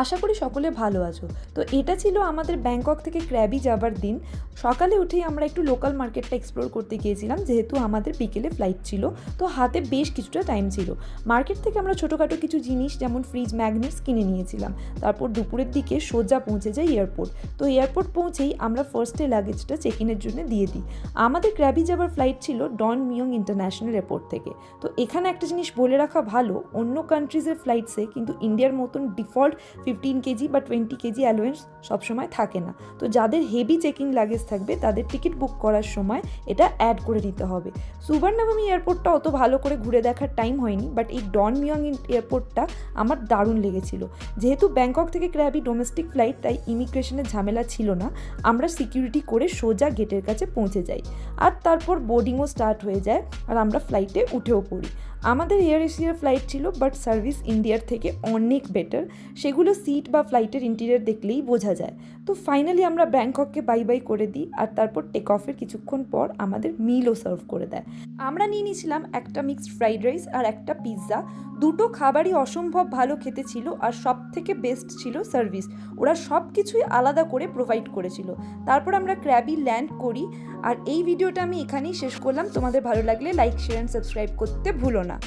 আশা করি সকলে ভালো আছো। তো এটা ছিল আমাদের ব্যাংকক থেকে ক্র্যাবি যাবার দিন। সকালে উঠেই আমরা একটু লোকাল মার্কেটটা এক্সপ্লোর করতে গিয়েছিলাম, যেহেতু আমাদের বিকেলে ফ্লাইট ছিল, তো হাতে বেশ কিছুটা টাইম ছিল। মার্কেট থেকে আমরা ছোটোখাটো কিছু জিনিস যেমন ফ্রিজ ম্যাগনেটস কিনে নিয়েছিলাম। তারপর দুপুরের দিকে সোজা পৌঁছে যাই এয়ারপোর্ট। তো এয়ারপোর্ট পৌঁছেই আমরা ফার্স্টে লাগেজটা চেক ইনের জন্য দিয়ে দিই। আমাদের ক্র্যাবি যাবার ফ্লাইট ছিল ডন মিয়ং ইন্টারন্যাশনাল এয়ারপোর্ট থেকে। তো এখানে একটা জিনিস বলে রাখা ভালো, অন্য কান্ট্রিজের ফ্লাইটসে কিন্তু ইন্ডিয়ার মতন ডিফল্ট 15 কেজি বা 20 কেজি অ্যালোয়েন্স সবসময় থাকে না। তো যাদের হেভি চেকিং লাগেজ থাকবে তাদের টিকিট বুক করার সময় এটা অ্যাড করে নিতে হবে। সুবর্ণভূমি এয়ারপোর্টটা অত ভালো করে ঘুরে দেখার টাইম হয়নি, বাট এই ডন মিয়ং এয়ারপোর্টটা আমার দারুণ লেগেছিল। যেহেতু ব্যাংকক থেকে ক্র্যাবি ডোমেস্টিক ফ্লাইট, তাই ইমিগ্রেশনের ঝামেলা ছিল না। আমরা সিকিউরিটি করে সোজা গেটের কাছে পৌঁছে যাই, আর তারপর বোর্ডিংও স্টার্ট হয়ে যায়, আর আমরা ফ্লাইটে উঠেও পড়ি। আমাদের এয়ার এশিয়ার ফ্লাইট ছিল, বাট সার্ভিস ইন্ডিয়ার থেকে অনেক বেটার। সেগুলো সিট বা ফ্লাইটের ইন্টেরিয়র দেখলেই বোঝা যায়। তো ফাইনালি আমরা ব্যাংকককে বাই বাই করে দিই, আর তারপর টেক অফের কিছুক্ষণ পর আমাদের মিলও সার্ভ করে দেয়। আমরা নিয়ে নিয়েছিলাম একটা মিক্সড ফ্রাইড রাইস আর একটা পিৎজা। দুটো খাবারই অসম্ভব ভালো খেতে ছিল, আর সব থেকে বেস্ট ছিল সার্ভিস। ওরা সব কিছুই আলাদা করে প্রোভাইড করেছিল। তারপর আমরা ক্র্যাবি ল্যান্ড করি, আর এই ভিডিওটা আমি এখানেই শেষ করলাম। তোমাদের ভালো লাগলে লাইক, শেয়ার অ্যান্ড সাবস্ক্রাইব করতে ভুলো না।